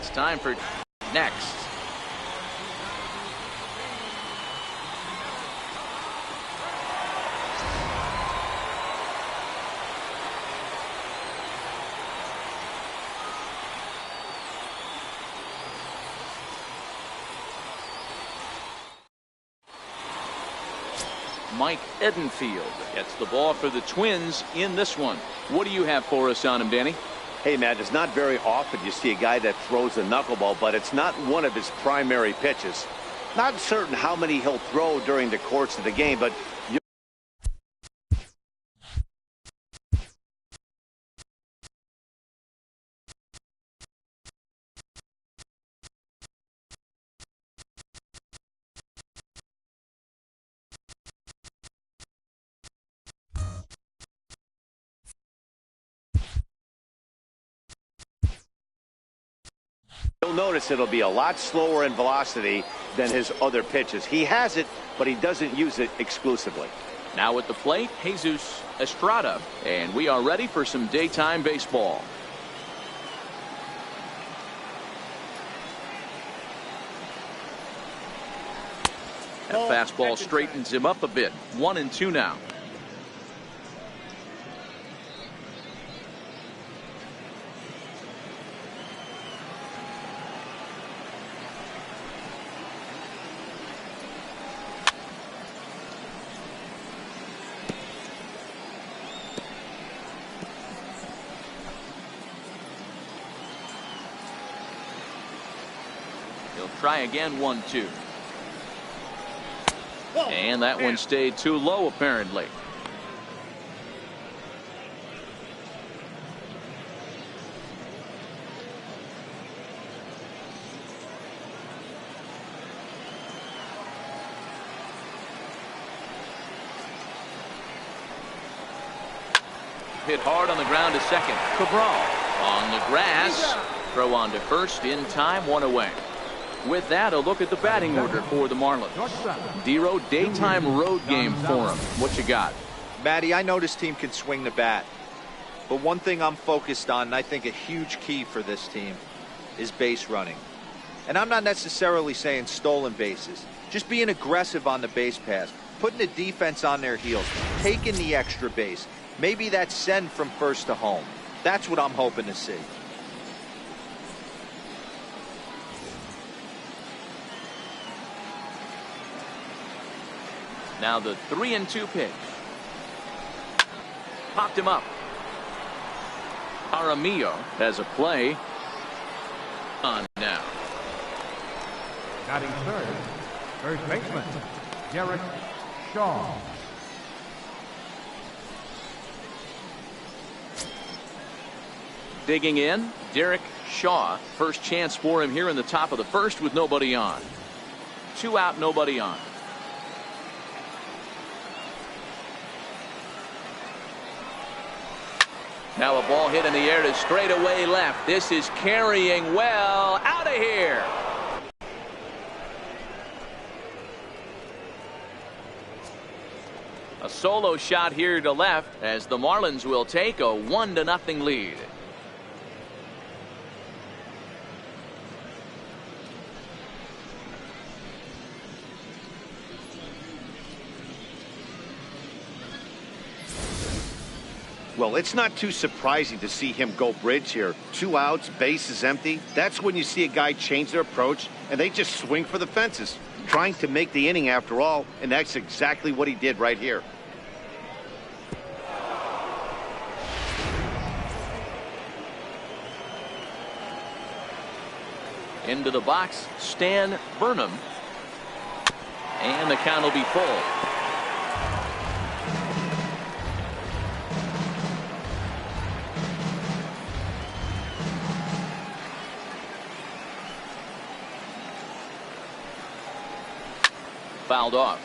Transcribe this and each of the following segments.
It's time for next. Mike Edenfield gets the ball for the Twins in this one. What do you have for us on him, Danny? Hey, Matt, it's not very often you see a guy that throws a knuckleball, but it's not one of his primary pitches. Not certain how many he'll throw during the course of the game, but you'll notice it'll be a lot slower in velocity than his other pitches. He has it, but he doesn't use it exclusively. Now at the plate, Jesus Estrada, and we are ready for some daytime baseball. That fastball straightens him up a bit. 1-2 now. He'll try again. 1-2. And that one stayed too low, apparently. Hit hard on the ground to second. Cabral on the grass. Throw on to first in time. 1 away. With that, a look at the batting order for the Marlins. Dero, daytime road game for him. What you got? Matty, I know this team can swing the bat. But one thing I'm focused on, and I think a huge key for this team, is base running. And I'm not necessarily saying stolen bases. Just being aggressive on the base pass. Putting the defense on their heels. Taking the extra base. Maybe that send from first to home. That's what I'm hoping to see. Now the 3-2 pitch. Popped him up. Jaramillo has a play on now. Batting third, first baseman, Derek Shaw. Digging in, Derek Shaw. First chance for him here in the top of the first with nobody on. 2 out, nobody on. Now a ball hit in the air to straightaway left. This is carrying well. Out of here. A solo shot here to left as the Marlins will take a 1-0 lead. Well, it's not too surprising to see him go bridge here. 2 outs, base is empty. That's when you see a guy change their approach, and they just swing for the fences. Trying to make the inning after all, and that's exactly what he did right here. Into the box, Stan Burnham. And the count will be full. Fouled off.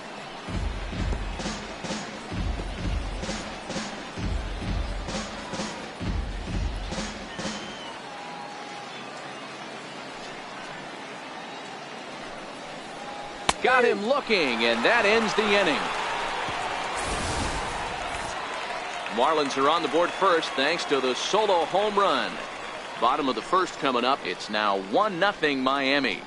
Got him looking, and that ends the inning. Marlins are on the board first thanks to the solo home run. Bottom of the first coming up. It's now 1-0 Miami.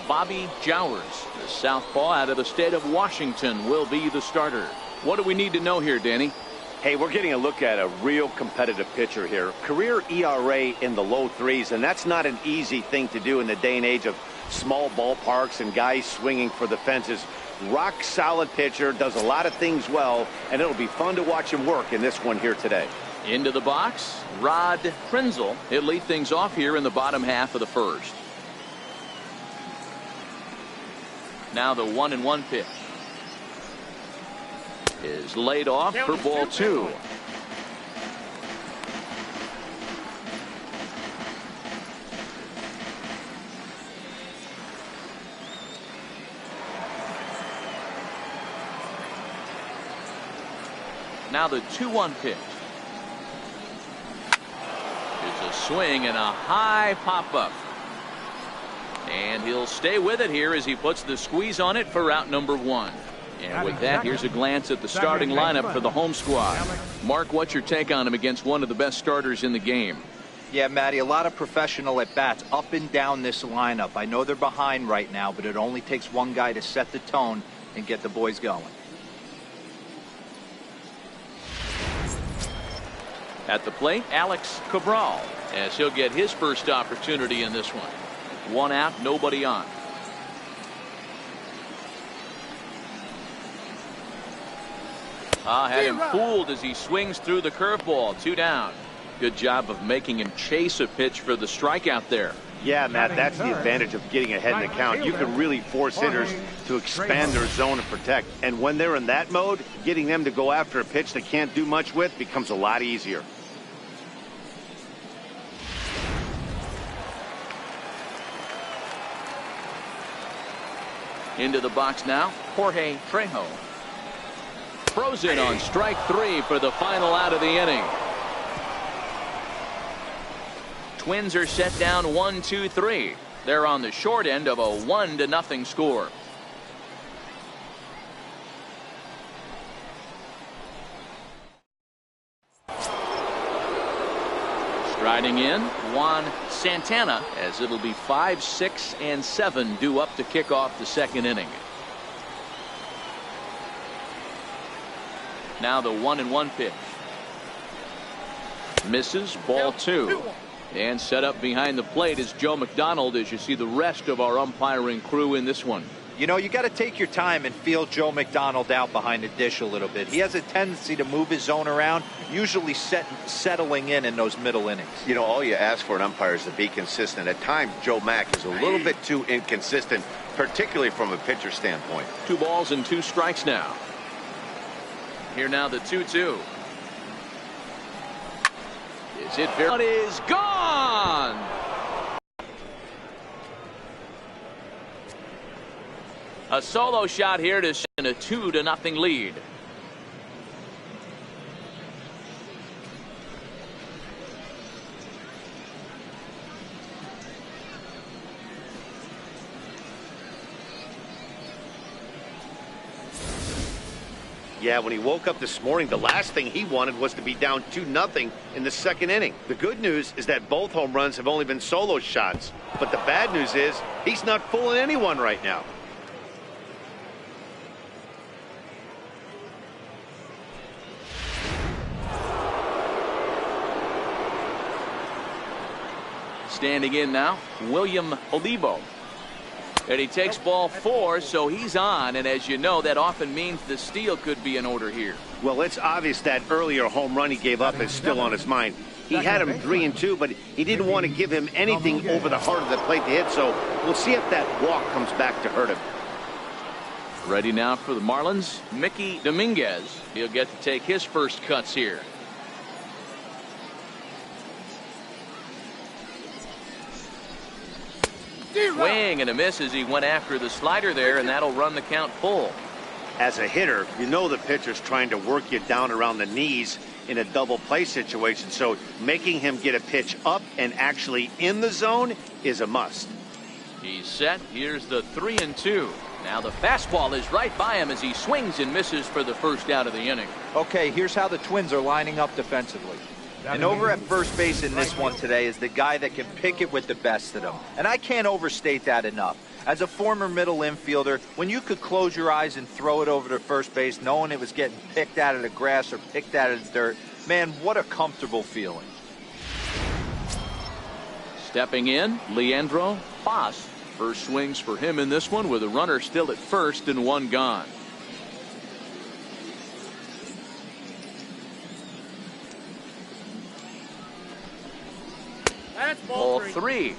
Bobby Jowers, the southpaw out of the state of Washington, will be the starter. What do we need to know here, Danny? Hey, we're getting a look at a real competitive pitcher here. Career ERA in the low threes, and that's not an easy thing to do in the day and age of small ballparks and guys swinging for the fences. Rock solid pitcher, does a lot of things well, and it'll be fun to watch him work in this one here today. Into the box, Rod Krenzel. He'll lead things off here in the bottom half of the first. Now the 1-1 pitch is laid off for ball 2. Now the 2-1 pitch. It's a swing and a high pop-up. And he'll stay with it here as he puts the squeeze on it for out number 1. And with that, here's a glance at the starting lineup for the home squad. Mark, what's your take on him against one of the best starters in the game? Yeah, Matty, a lot of professional at-bats up and down this lineup. I know they're behind right now, but it only takes one guy to set the tone and get the boys going. At the plate, Alex Cabral, as he'll get his first opportunity in this one. 1 out, nobody on. Had him fooled as he swings through the curveball. 2 down. Good job of making him chase a pitch for the strikeout there. Yeah, Matt, that's the advantage of getting ahead in the count. You can really force hitters to expand their zone and protect. And when they're in that mode, getting them to go after a pitch they can't do much with becomes a lot easier. Into the box now, Jorge Trejo. Throws in on strike 3 for the final out of the inning. Twins are set down 1-2-3. They're on the short end of a 1-0 score. Striding in, Juan Santana, as it'll be 5, 6, and 7 due up to kick off the second inning. Now the 1-1 pitch. Misses, ball 2. And set up behind the plate is Joe McDonald as you see the rest of our umpiring crew in this one. You know, you got to take your time and feel Joe McDonald out behind the dish a little bit. He has a tendency to move his zone around, usually settling in those middle innings. You know, all you ask for an umpire is to be consistent. At times, Joe Mack is a little bit too inconsistent, particularly from a pitcher standpoint. 2 balls and 2 strikes now. Here now the 2-2. Is it very? It is gone. A solo shot here to send a 2-0 lead. Yeah, when he woke up this morning, the last thing he wanted was to be down 2-0 in the second inning. The good news is that both home runs have only been solo shots. But the bad news is he's not fooling anyone right now. Standing in now, William Olivo. And he takes ball 4, so he's on. And as you know, that often means the steal could be in order here. Well, it's obvious that earlier home run he gave up is still on his mind. He had him 3-2, but he didn't want to give him anything over the heart of the plate to hit. So we'll see if that walk comes back to hurt him. Ready now for the Marlins, Mickey Dominguez. He'll get to take his first cuts here. Swing and a miss as he went after the slider there, and that'll run the count full. As a hitter, you know the pitcher's trying to work you down around the knees in a double play situation, so making him get a pitch up and actually in the zone is a must. He's set. Here's the 3-2. Now the fastball is right by him as he swings and misses for the first out of the inning. Okay, here's how the Twins are lining up defensively. And over at first base in this one today is the guy that can pick it with the best of them. And I can't overstate that enough. As a former middle infielder, when you could close your eyes and throw it over to first base knowing it was getting picked out of the grass or picked out of the dirt, man, what a comfortable feeling. Stepping in, Leandro Paz. First swings for him in this one with a runner still at first and one gone. That's Ball three.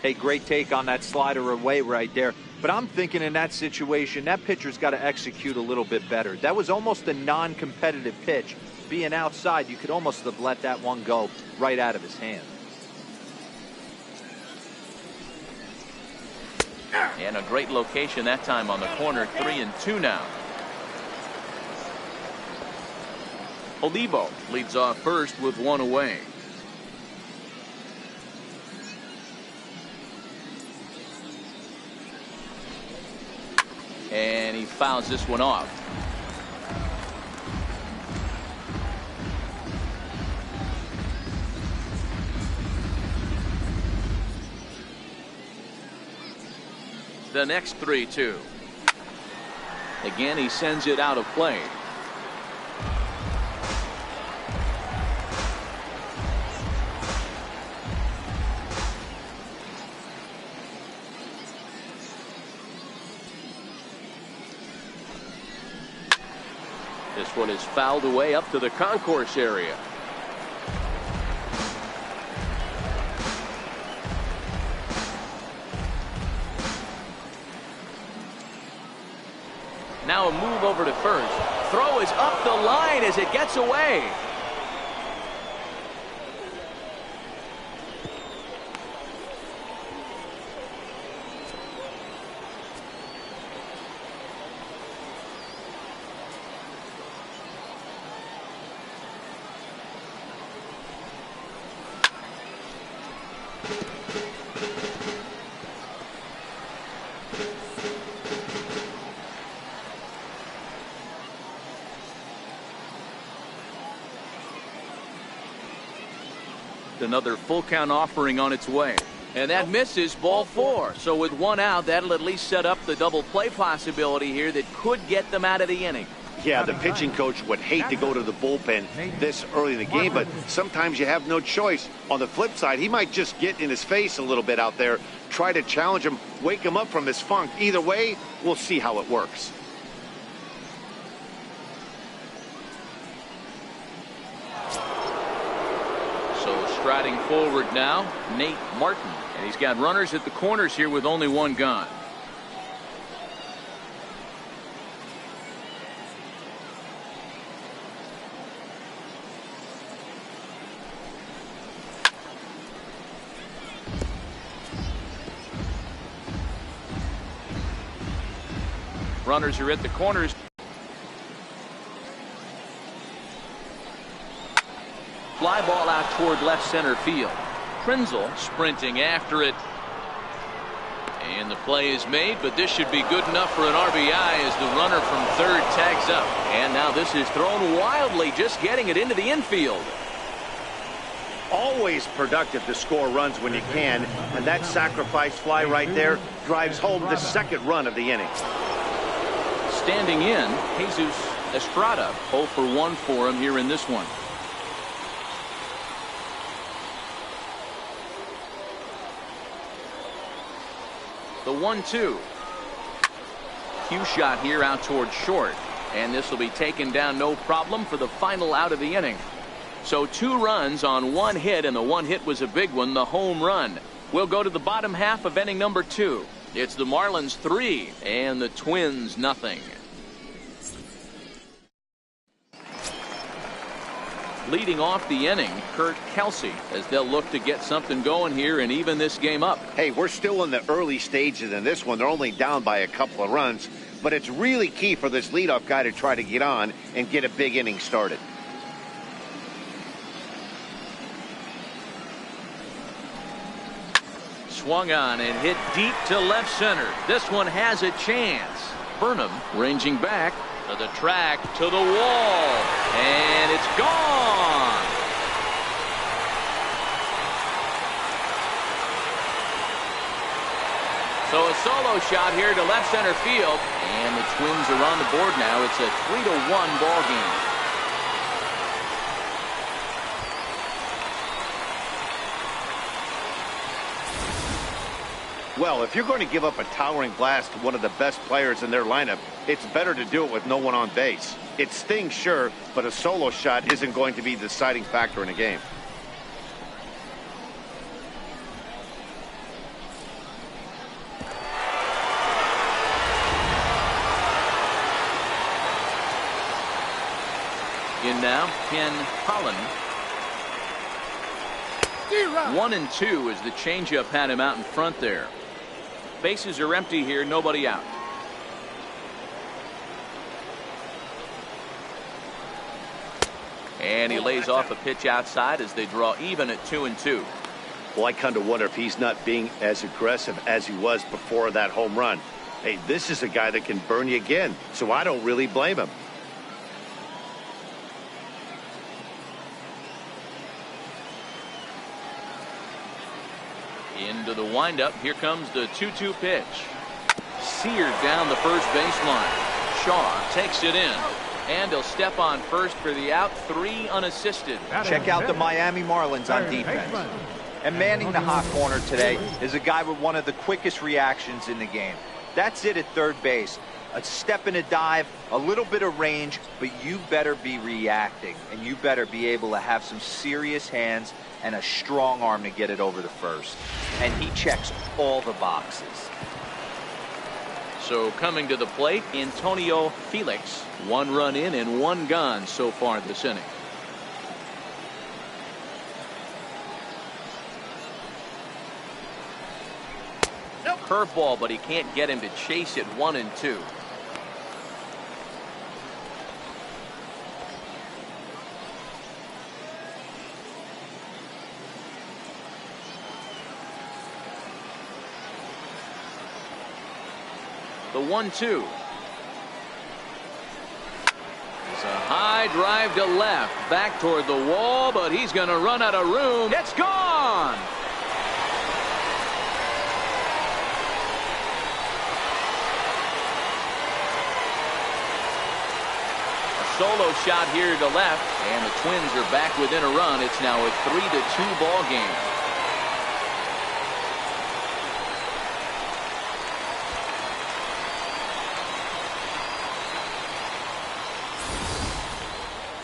Hey, great take on that slider away right there. But I'm thinking in that situation, that pitcher's got to execute a little bit better. That was almost a non-competitive pitch. Being outside, you could almost have let that one go right out of his hand. And a great location that time on the corner. 3-2 now. Olivo leads off first with one away. And he fouls this one off. The next 3-2. Again, he sends it out of play. This one is fouled away up to the concourse area. Now a move over to first. Throw is up the line as it gets away. Another full count offering on its way. And that misses, ball four. So with one out, that'll at least set up the double play possibility here that could get them out of the inning. Yeah, the pitching coach would hate to go to the bullpen this early in the game, but sometimes you have no choice. On the flip side, he might just get in his face a little bit out there, try to challenge him, wake him up from his funk. Either way, we'll see how it works. Striding forward now, Nate Martin. And he's got runners at the corners here with only one gone. Runners are at the corners. Fly ball out toward left center field. Krenzel sprinting after it. And the play is made, but this should be good enough for an RBI as the runner from third tags up. And now this is thrown wildly, just getting it into the infield. Always productive to score runs when you can, and that sacrifice fly right there drives home the second run of the inning. Standing in, Jesus Estrada, 0 for 1 for him here in this one. The 1-2. Cue shot here out toward short. And this will be taken down no problem for the final out of the inning. So 2 runs on 1 hit, and the 1 hit was a big one, the home run. We'll go to the bottom half of inning number 2. It's the Marlins 3 and the Twins nothing. Leading off the inning, Curt Kelsey, as they'll look to get something going here and even this game up. Hey, we're still in the early stages in this one. They're only down by a couple of runs, but it's really key for this leadoff guy to try to get on and get a big inning started. swung on and hit deep to left center. This one has a chance. Burnham ranging back to the track, to the wall, and it's gone. So a solo shot here to left center field, and the Twins are on the board now. It's a 3-1 ball game. Well, if you're going to give up a towering blast to one of the best players in their lineup, it's better to do it with no one on base. It stings, sure, but a solo shot isn't going to be the deciding factor in a game. In now, Ken Holland. 1-2 as the changeup had him out in front there. Bases are empty here, nobody out. And he lays off a pitch outside as they draw even at 2-2. Well, I kind of wonder if he's not being as aggressive as he was before that home run. Hey, this is a guy that can burn you again, so I don't really blame him. Into the windup. Here comes the 2-2 pitch. Seared down the first baseline. Shaw takes it in. And he'll step on first for the out. 3 unassisted. Check out the Miami Marlins on defense. And manning the hot corner today is a guy with one of the quickest reactions in the game. That's it at third base. A step and a dive, a little bit of range, but you better be reacting. And you better be able to have some serious hands and a strong arm to get it over the first. And he checks all the boxes. So coming to the plate, Antonio Felix. 1 run in and 1 gone so far this inning. Curveball, but he can't get him to chase it. 1-2. The 1-2. It's a high drive to left, back toward the wall, but he's going to run out of room. It's gone. A solo shot here to left, and the Twins are back within a run. It's now a 3-2 ball game.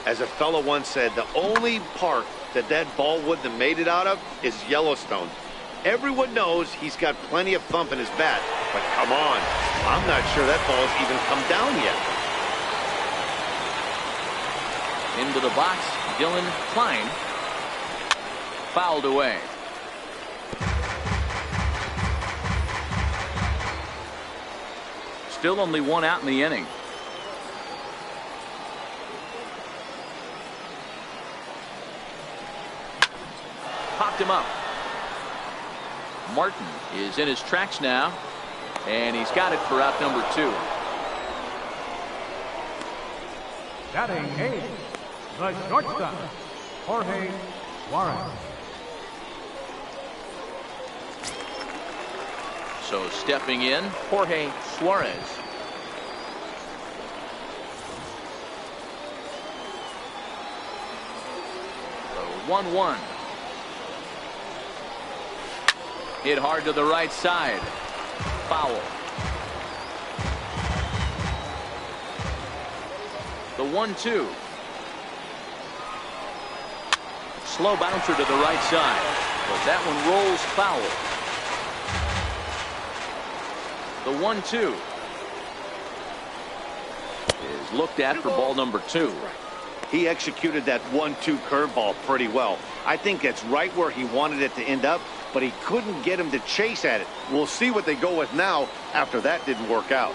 As a fellow once said, the only park that ball wouldn't have made it out of is Yellowstone. Everyone knows he's got plenty of thump in his bat, but come on, I'm not sure that ball's even come down yet. Into the box, Dylan Klein. Fouled away. Still only 1 out in the inning. Popped him up. Martin is in his tracks now, and he's got it for out number 2. Batting 8, the shortstop, Jorge Suarez. So stepping in, Jorge Suarez. So 1-1. Hit hard to the right side. Foul. The 1-2. Slow bouncer to the right side, but that one rolls foul. The 1-2 is looked at for ball number 2. He executed that 1-2 curveball pretty well. I think it's right where he wanted it to end up, but he couldn't get him to chase at it. We'll see what they go with now after that didn't work out.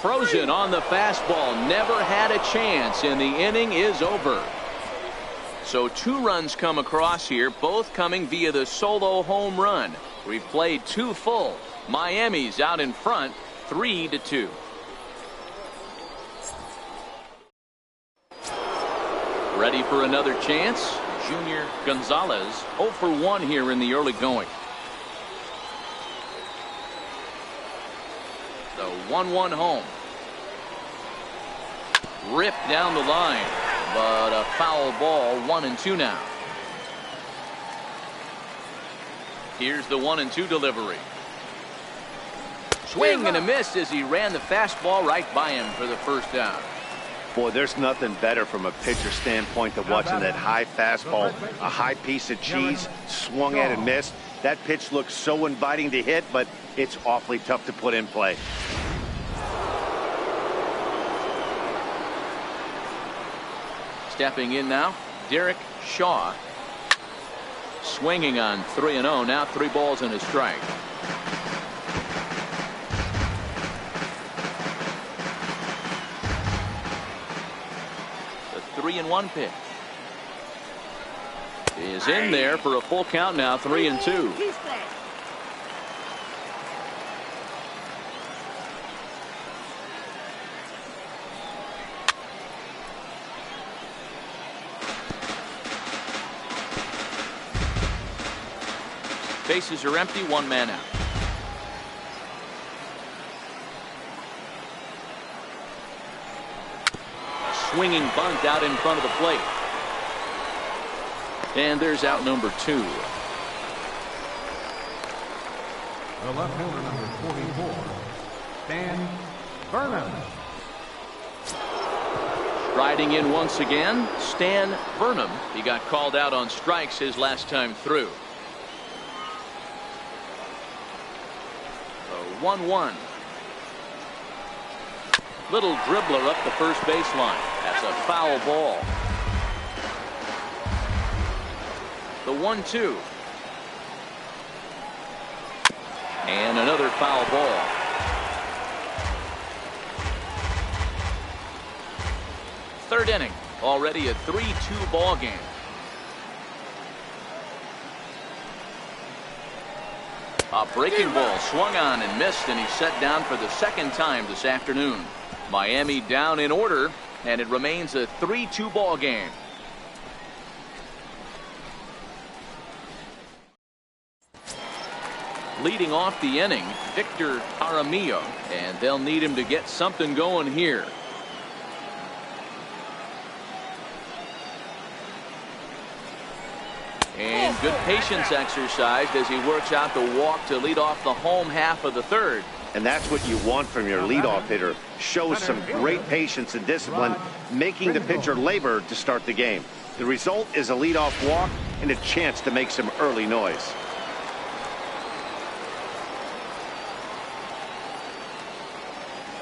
Frozen on the fastball. Never had a chance, and the inning is over. So 2 runs come across here, both coming via the solo home run. We've played 2 full. Miami's out in front, 3-2. Ready for another chance? Junior Gonzalez 0 for 1 here in the early going. The 1-1 home. Ripped down the line, but a foul ball. 1-2 now. Here's the 1-2 delivery. Swing and a miss as he ran the fastball right by him for the first down. Boy, there's nothing better from a pitcher standpoint than watching that high fastball, a high piece of cheese, swung at and missed. That pitch looks so inviting to hit, but it's awfully tough to put in play. Stepping in now, Derek Shaw. Swinging on 3-0, now 3 balls and a strike. The 3-1 pitch is in there for a full count now, 3-2. Bases are empty, 1 man out. A swinging bunt out in front of the plate. And there's out number 2. The left fielder, number 44, Stan Burnham. Riding in once again, Stan Burnham. He got called out on strikes his last time through. 1-1. Little dribbler up the first baseline. That's a foul ball. The 1-2. And another foul ball. Third inning. Already a 3-2 ball game. A breaking ball swung on and missed, and he's set down for the second time this afternoon. Miami down in order, and it remains a 3-2 ball game. Leading off the inning, Victor Jaramillo, and they'll need him to get something going here. And good patience exercised as he works out the walk to lead off the home half of the third. And that's what you want from your leadoff hitter. Shows some great patience and discipline, making the pitcher labor to start the game. The result is a leadoff walk and a chance to make some early noise.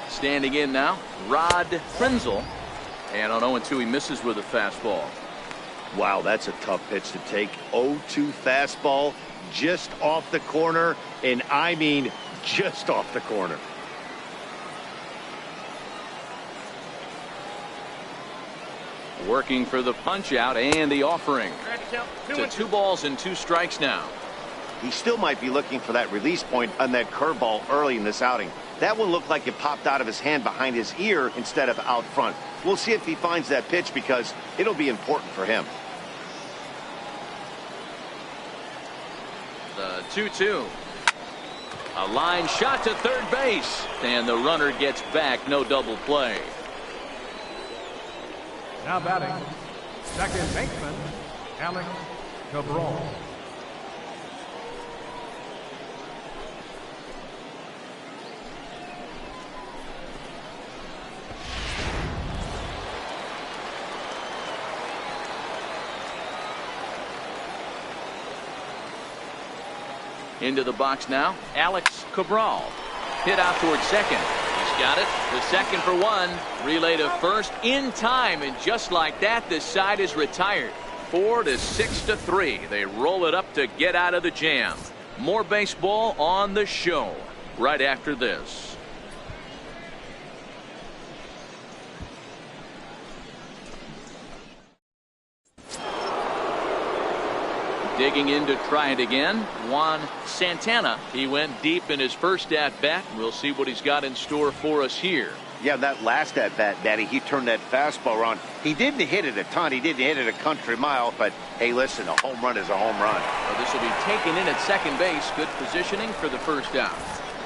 Standing in now, Rod Frenzel. And on 0-2, he misses with a fastball. Wow, that's a tough pitch to take. 0-2 fastball just off the corner, and I mean just off the corner. Working for the punch out and the offering. To 2 balls and 2 strikes now. He still might be looking for that release point on that curveball early in this outing. That one looked like it popped out of his hand behind his ear instead of out front. We'll see if he finds that pitch because it'll be important for him. The 2-2. A line shot to third base. And the runner gets back. No double play. Now batting, second baseman, Alex Cabral. Into the box now, Alex Cabral. Hit out towards second. He's got it. The second for 1. Relay to first in time, and just like that, the side is retired. 4-6-3. They roll it up to get out of the jam. More baseball on the show right after this. Digging in to try it again, Juan Santana. He went deep in his first at-bat. We'll see what he's got in store for us here. Yeah, that last at-bat, Daddy, he turned that fastball around. He didn't hit it a ton. He didn't hit it a country mile. But, hey, listen, a home run is a home run. Well, this will be taken in at second base. Good positioning for the first out.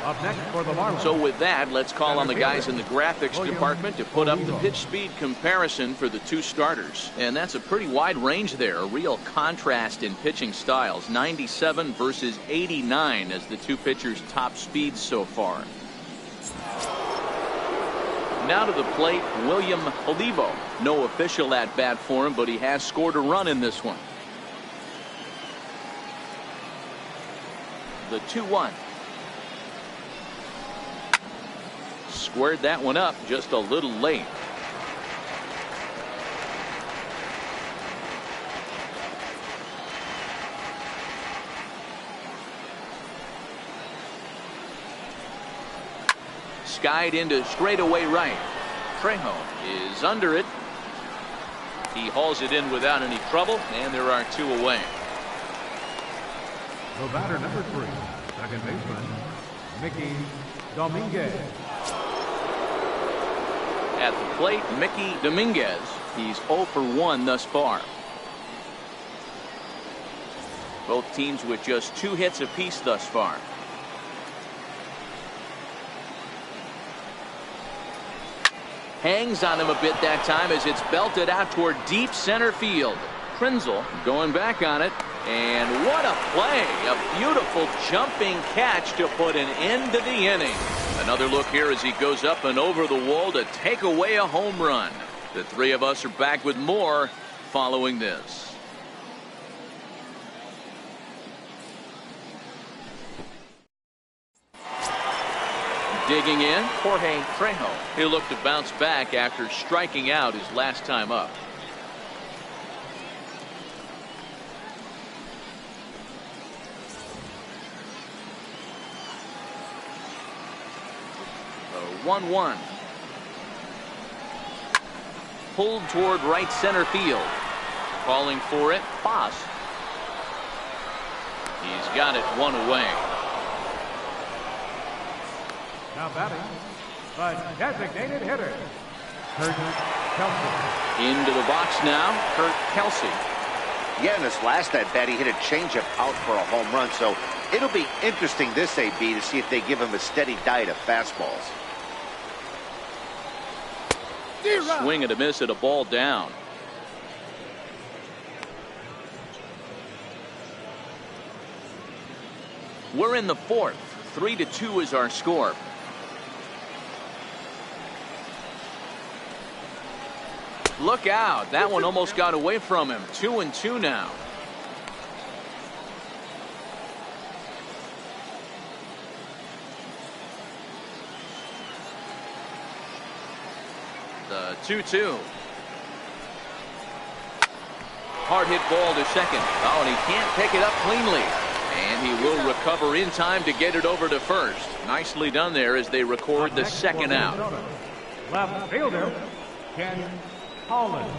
Up next for the Marlins. So with that, let's call on the guys in the graphics department to put up the pitch speed comparison for the two starters. And that's a pretty wide range there. A real contrast in pitching styles. 97 versus 89 as the two pitchers' top speeds so far. Now to the plate, William Olivo. No official at bat for him, but he has scored a run in this one. The 2-1. Squared that one up just a little late. Skied into straightaway right. Trejo is under it. He hauls it in without any trouble, and there are two away. The batter, number 3, second baseman, Mickey Dominguez. At the plate, Mickey Dominguez. He's 0 for 1 thus far. Both teams with just 2 hits apiece thus far. Hangs on him a bit that time as it's belted out toward deep center field. Krenzel going back on it. And what a play. A beautiful jumping catch to put an end to the inning. Another look here as he goes up and over the wall to take away a home run. The three of us are back with more following this. Digging in, Jorge Trejo. He'll look to bounce back after striking out his last time up. The 1-1. Pulled toward right center field. Calling for it, Foss. He's got it one away. Now batting, the designated hitter, Kurt Kelsey. Into the box now, Kurt Kelsey. Yeah, in this last at-bat, he hit a changeup out for a home run. So it'll be interesting this AB to see if they give him a steady diet of fastballs. Swing and a miss at a ball down. We're in the fourth. 3-2 is our score. Look out. That one almost got away from him. 2-2 now. The 2-2. Hard hit ball to second. Oh, and he can't pick it up cleanly. And he will recover in time to get it over to first. Nicely done there as they record the second out. Left fielder, Ken Holland.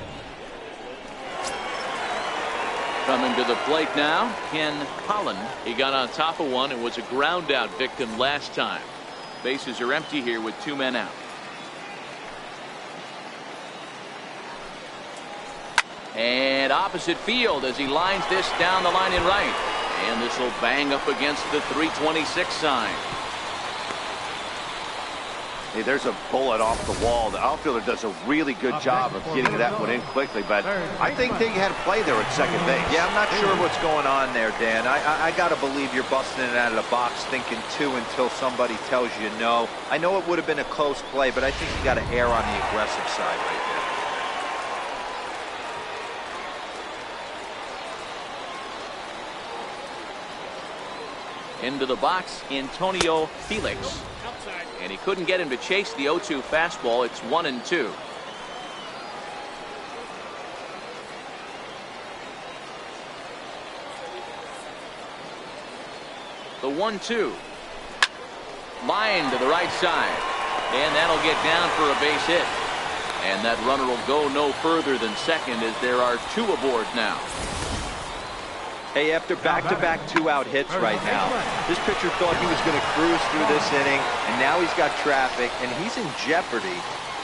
Coming to the plate now, Ken Holland. He got on top of one and was a ground out victim last time. Bases are empty here with 2 men out. And opposite field as he lines this down the line in right. And this will bang up against the 326 sign. Hey, there's a bullet off the wall. The outfielder does a really good job of getting that one in quickly, but I think they had a play there at second base. Yeah, I'm not sure what's going on there, Dan. I got to believe you're busting it out of the box thinking 2 until somebody tells you no. I know it would have been a close play, but I think you got to err on the aggressive side right there. Into the box, Antonio Felix. And he couldn't get him to chase the 0-2 fastball. It's 1-2. The 1-2. Line to the right side. And that'll get down for a base hit. And that runner will go no further than second as there are 2 aboard now. Hey, after back-to-back two-out hits right now, this pitcher thought he was going to cruise through this inning, and now he's got traffic, and he's in jeopardy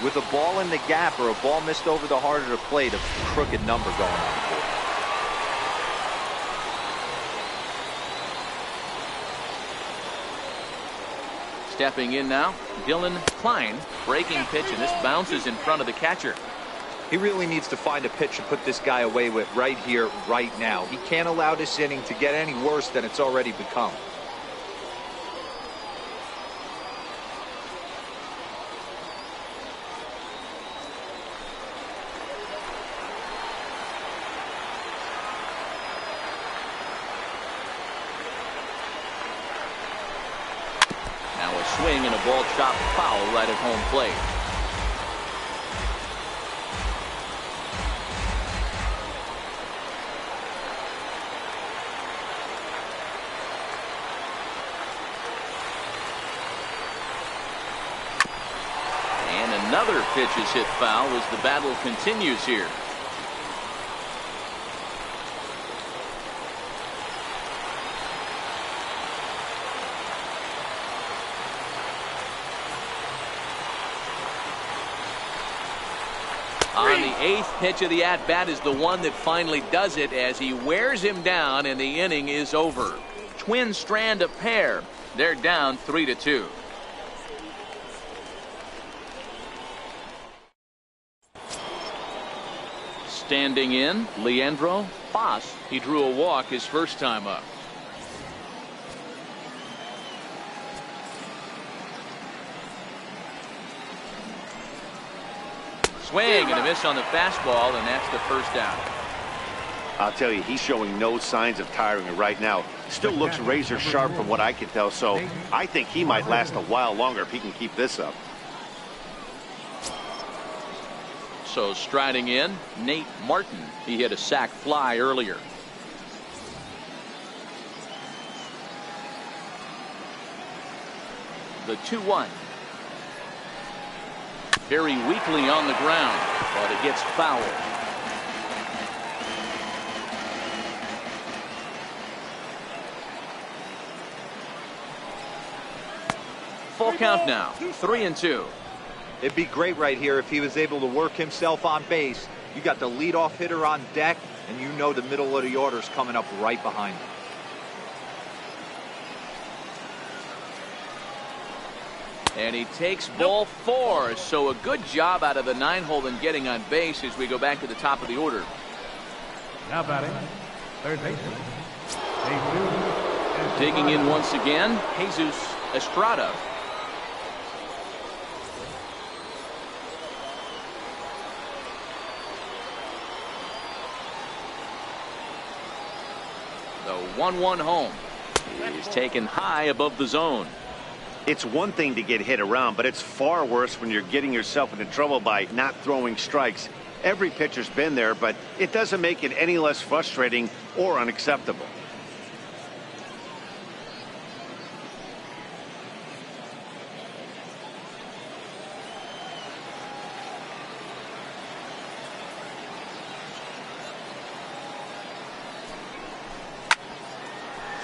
with a ball in the gap or a ball missed over the heart of the plate, a crooked number going on the board. Stepping in now, Dylan Klein, breaking pitch, and this bounces in front of the catcher. He really needs to find a pitch to put this guy away with right here, right now. He can't allow this inning to get any worse than it's already become. Now a swing and a ball chopped foul right at home plate. Another pitch is hit foul as the battle continues here. On the 8th pitch of the at-bat is the one that finally does it as he wears him down and the inning is over. Twin strand a pair. They're down 3-2. Standing in, Leandro Foss. He drew a walk his first time up. Swing and a miss on the fastball, and that's the first out. I'll tell you, he's showing no signs of tiring right now. Still looks razor sharp from what I can tell, so I think he might last a while longer if he can keep this up. So striding in, Nate Martin. He hit a sac fly earlier. The 2-1. Very weakly on the ground, but it gets fouled. Full count now, 3-2. It'd be great right here if he was able to work himself on base. You got the leadoff hitter on deck, and you know the middle of the order's coming up right behind him. And he takes ball 4, so a good job out of the 9-hole in getting on base as we go back to the top of the order. Now batting, third baseman, Jesus. Digging in once again, Jesus Estrada. The 1-1 home. He is taken high above the zone. It's one thing to get hit around, but it's far worse when you're getting yourself into trouble by not throwing strikes. Every pitcher's been there, but it doesn't make it any less frustrating or unacceptable.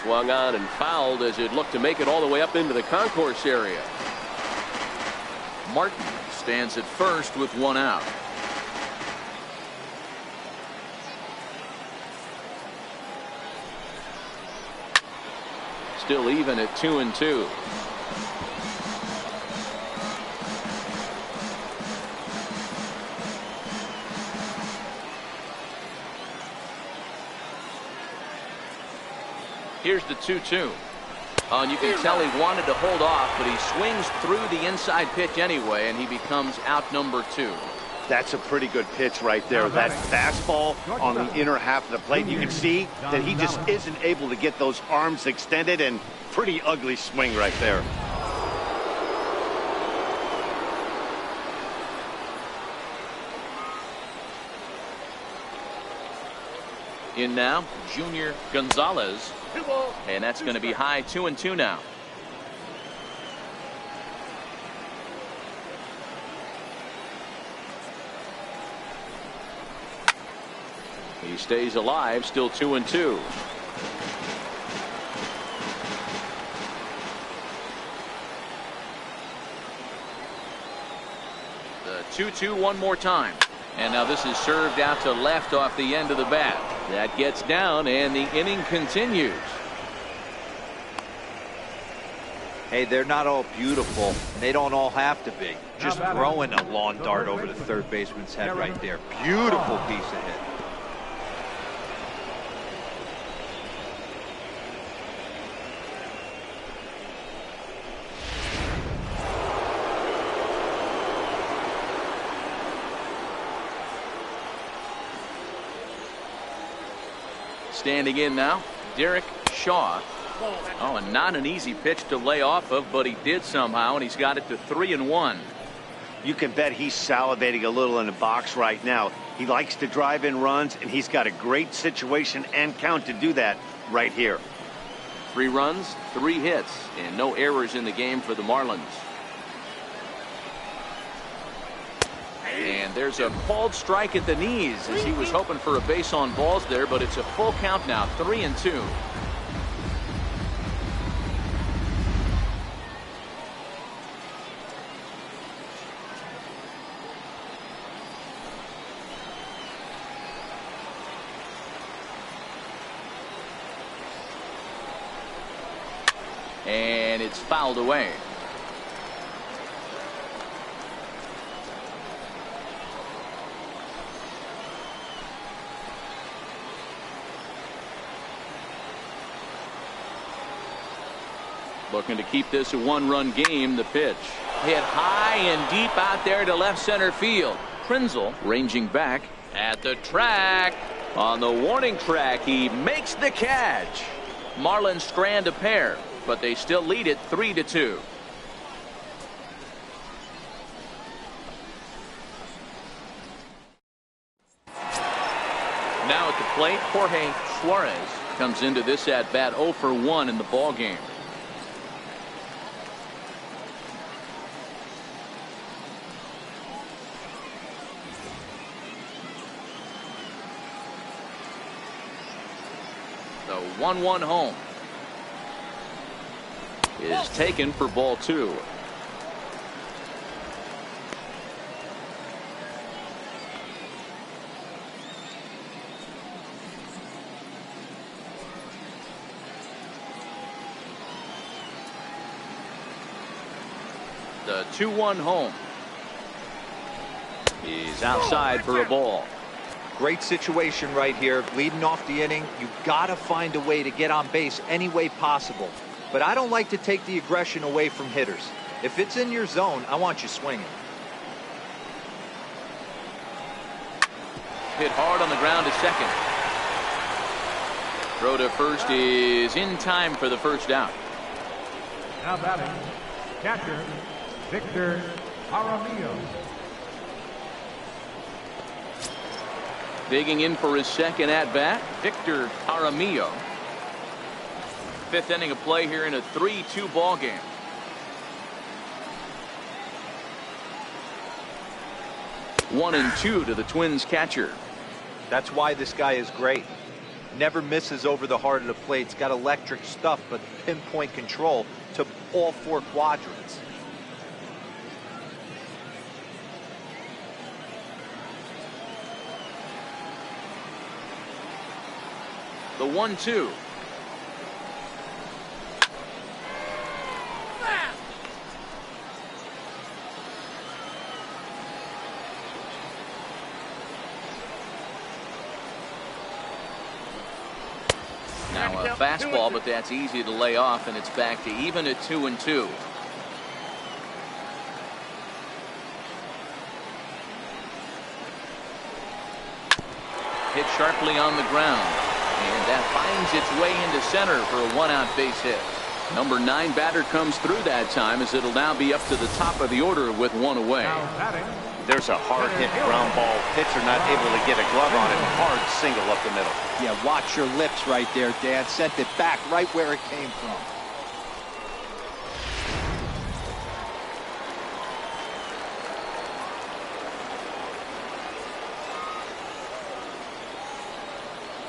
Swung on and fouled as it looked to make it all the way up into the concourse area. Martin stands at first with 1 out. Still even at 2-2. Here's the 2-2. And you can tell he wanted to hold off, but he swings through the inside pitch anyway, and he becomes out number 2. That's a pretty good pitch right there. That fastball on the inner half of the plate. You can see that he just isn't able to get those arms extended, and pretty ugly swing right there. In now, Junior Gonzalez. And that's going to be high 2-2 now. He stays alive, still 2-2. The 2-2 one more time. And now this is served out to left off the end of the bat. That gets down, and the inning continues. Hey, they're not all beautiful, and they don't all have to be. Just throwing a lawn dart over the third baseman's head right there. Beautiful piece of hit. Standing in now, Derek Shaw. Oh, and not an easy pitch to lay off of, but he did somehow, and he's got it to 3-1. You can bet he's salivating a little in the box right now. He likes to drive in runs, and he's got a great situation and count to do that right here. 3 runs, 3 hits, and no errors in the game for the Marlins. And there's a called strike at the knees as he was hoping for a base on balls there, but it's a full count now, 3-2. And it's fouled away. Looking to keep this a 1-run game. The pitch hit high and deep out there to left center field. Prinzel ranging back at the track. On the warning track, he makes the catch. Marlins strand a pair, but they still lead it 3-2. Now at the plate, Jorge Suarez comes into this at bat 0 for 1 in the ball game. The 1-1 home is taken for ball 2. The 2-1 home is outside for a ball. Great situation right here. Leading off the inning, you gotta find a way to get on base any way possible. But I don't like to take the aggression away from hitters. If it's in your zone, I want you swinging. Hit hard on the ground to second. Throw to first is in time for the first out. Now batting, catcher, Victor Jaramillo. Digging in for his second at bat, Victor Jaramillo. 5th inning of play here in a 3-2 ball game. One and 2 to the Twins catcher. That's why this guy is great. Never misses over the heart of the plate. He's got electric stuff, but pinpoint control to all 4 quadrants. The 1-2. Now a fastball, but that's easy to lay off, and it's back to even at 2-2. Hit sharply on the ground. And that finds its way into center for a 1-out base hit. Number 9 batter comes through that time, as it'll now be up to the top of the order with 1 away. There's a hard hit ground ball. Pitcher not able to get a glove on it. Hard single up the middle. Yeah, watch your lips right there, Dan. Sent it back right where it came from.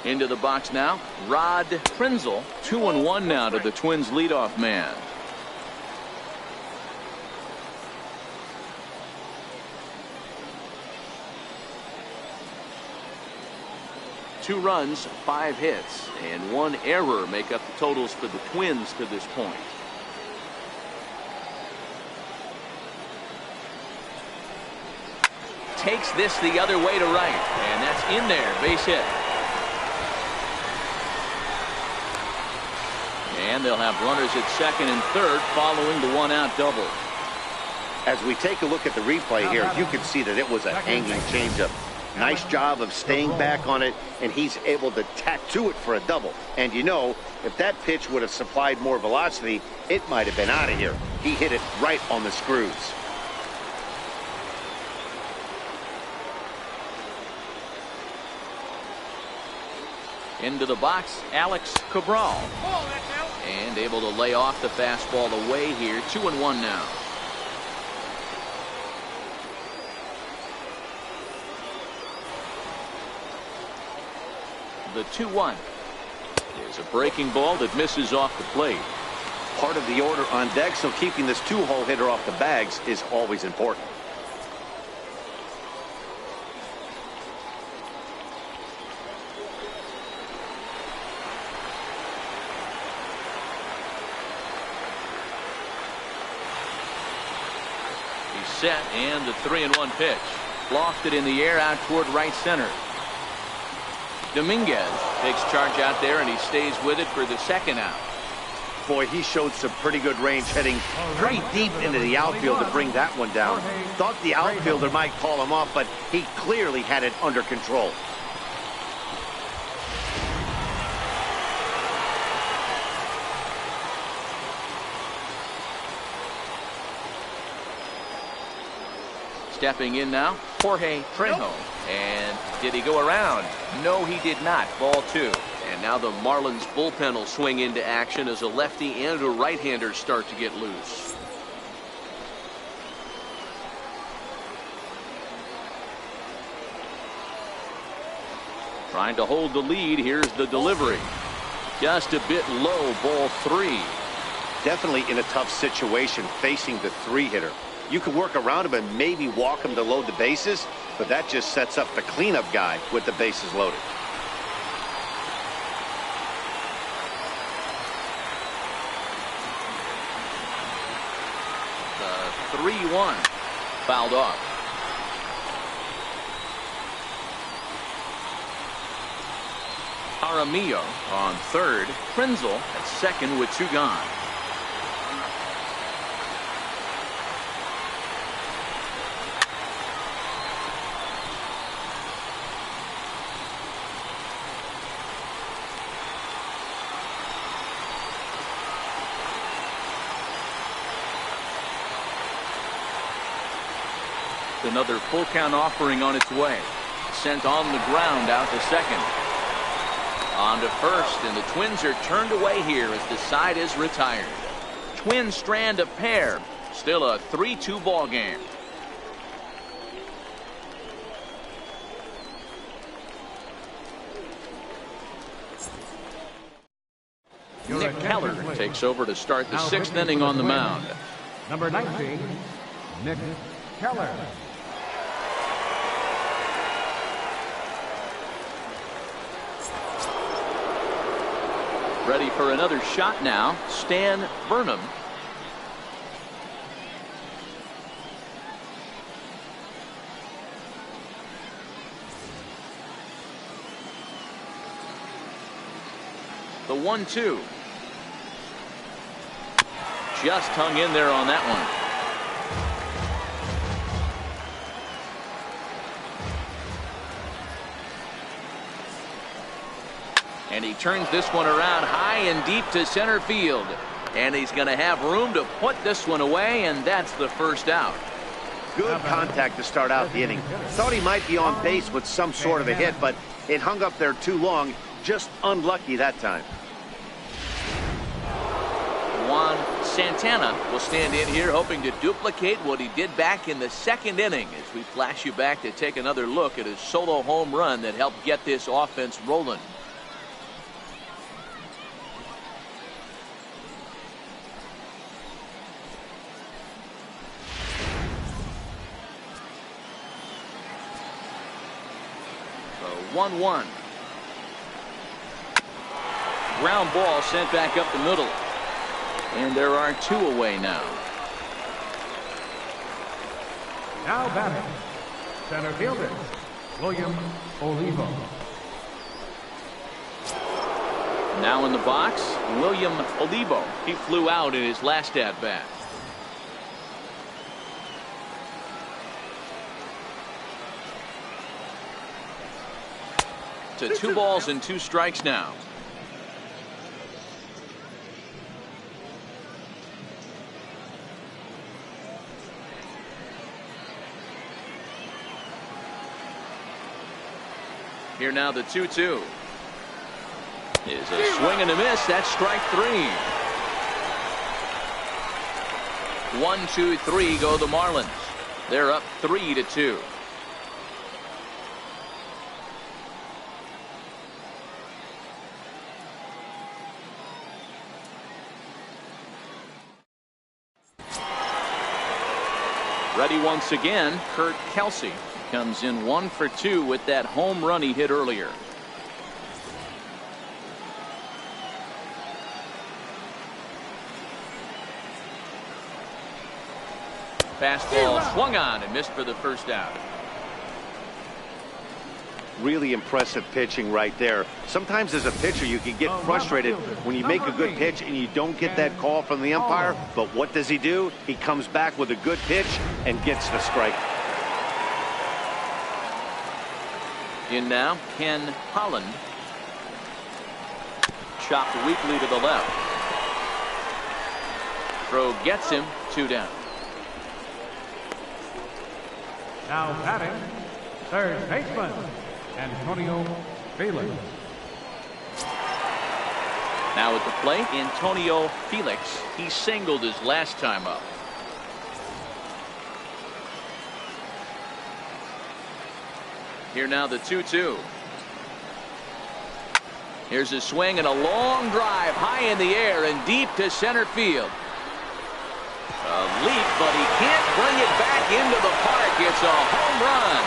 Into the box now, Rod Prinzel. 2-1 now to the Twins leadoff man. 2 runs, 5 hits, and 1 error make up the totals for the Twins to this point. Takes this the other way to right, and that's in there, base hit. And they'll have runners at second and third following the 1-out double. As we take a look at the replay here, you can see that it was a hanging changeup. Nice job of staying back on it, and he's able to tack to it for a double. And you know, if that pitch would have supplied more velocity, it might have been out of here. He hit it right on the screws. Into the box, Alex Cabral. And able to lay off the fastball away here. 2-1 now. The 2-1 is a breaking ball that misses off the plate. Part of the order on deck, so keeping this 2-hole hitter off the bags is always important. Set, and the 3-1 pitch. Lofted in the air out toward right center. Dominguez takes charge out there, and he stays with it for the 2nd out. Boy, he showed some pretty good range heading pretty deep into the outfield to bring that one down. Thought the outfielder might call him off, but he clearly had it under control. Stepping in now, Jorge Trejo. And did he go around? No, he did not. Ball 2. And now the Marlins bullpen will swing into action as a lefty and a right-hander start to get loose. Trying to hold the lead. Here's the delivery. Just a bit low, ball 3. Definitely in a tough situation facing the 3-hitter. You can work around him and maybe walk him to load the bases, but that just sets up the cleanup guy with the bases loaded. The 3-1 fouled off. Jaramillo on third. Krenzel at second with 2 gone. Another full count offering on its way. Sent on the ground out to second. On to first, and the Twins are turned away here as the side is retired. Twins strand a pair. Still a 3-2 ball game. Nick Keller takes over to start the 6th inning on the mound. Number 19, Nick Keller. Ready for another shot now, Stan Burnham. The 1-2. Just hung in there on that one. And he turns this one around high and deep to center field. And he's going to have room to put this one away, and that's the 1st out. Good contact to start out the inning. Thought he might be on base with some sort of a hit, but it hung up there too long. Just unlucky that time. Juan Santana will stand in here hoping to duplicate what he did back in the 2nd inning as we flash you back to take another look at his solo home run that helped get this offense rolling. The 1-1. Ground ball sent back up the middle. And there are 2 away now. Now batting, center fielder, William Olivo. Now in the box, William Olivo. He flew out in his last at-bat. To 2 balls and 2 strikes now. Here now the 2-2. Is a swing and a miss. That's strike 3. 1, 2, 3 go the Marlins. They're up 3-2. Ready once again, Curt Kelsey comes in 1 for 2 with that home run he hit earlier. Fastball swung on and missed for the first out. Really impressive pitching right there. Sometimes as a pitcher you can get frustrated when you make a good pitch and you don't get that call from the umpire. But what does he do? He comes back with a good pitch and gets the strike. In now, Ken Holland. Chopped weakly to the left. Throw gets him, 2 down. Now batting, third baseman, Antonio Felix. Now at the plate, Antonio Felix. He singled his last time up. Here now the 2-2. Here's a swing and a long drive high in the air and deep to center field. A leap, but he can't bring it back into the park. It's a home run.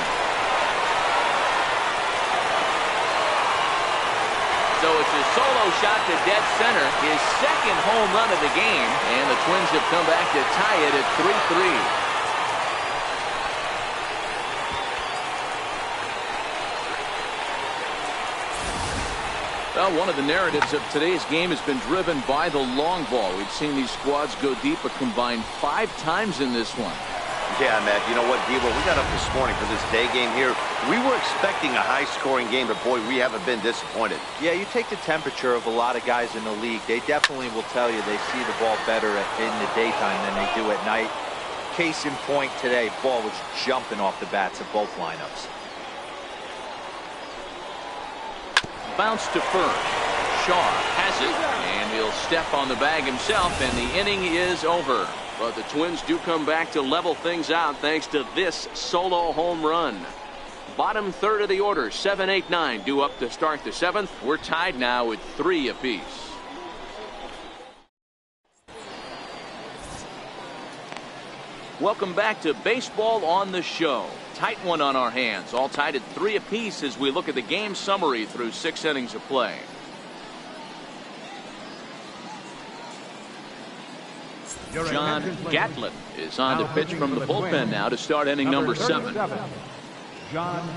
So it's a solo shot to dead center, his second home run of the game, and the Twins have come back to tie it at 3-3. Well, one of the narratives of today's game has been driven by the long ball. We've seen these squads go deep a combined 5 times in this one. Yeah, Matt, you know what, Debo, we got up this morning for this day game here. We were expecting a high-scoring game, but boy, we haven't been disappointed. Yeah, you take the temperature of a lot of guys in the league. They definitely will tell you they see the ball better in the daytime than they do at night. Case in point today, ball was jumping off the bats of both lineups. Bounce to first. Shaw has it, and he'll step on the bag himself, and the inning is over. But the Twins do come back to level things out thanks to this solo home run. Bottom third of the order, 7, 8, 9 due up to start the 7th. We're tied now at 3 apiece. Welcome back to Baseball on the Show. Tight one on our hands, all tied at 3 apiece as we look at the game summary through 6 innings of play. John Gatlin is on the pitch from the bullpen now to start inning number 7. John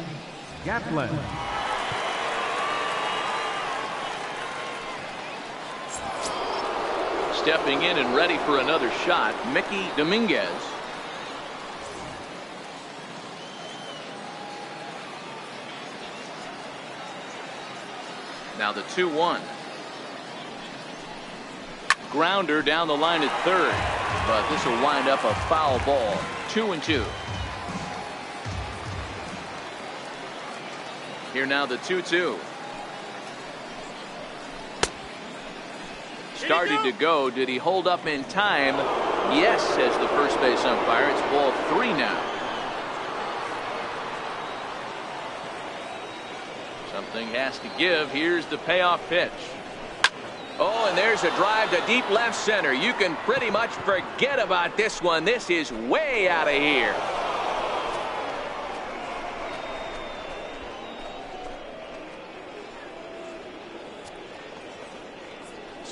Gatlin. Stepping in and ready for another shot, Mickey Dominguez. Now the 2-1. Grounder down the line at third, but this will wind up a foul ball. 2-2. Here now the 2-2. Started to go. Did he hold up in time? Yes, says the first base umpire. It's ball 3 now. Something has to give. Here's the payoff pitch. Oh, and there's a drive to deep left center. You can pretty much forget about this one. This is way out of here.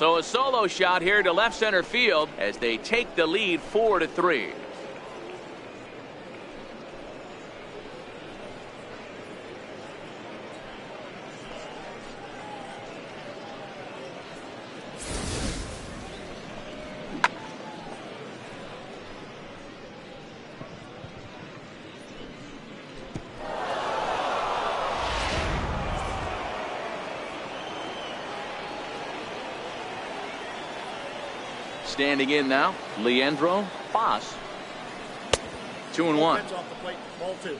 So a solo shot here to left center field as they take the lead 4-3. Standing in now, Leandro Paz. 2-1. Off the plate, ball 2.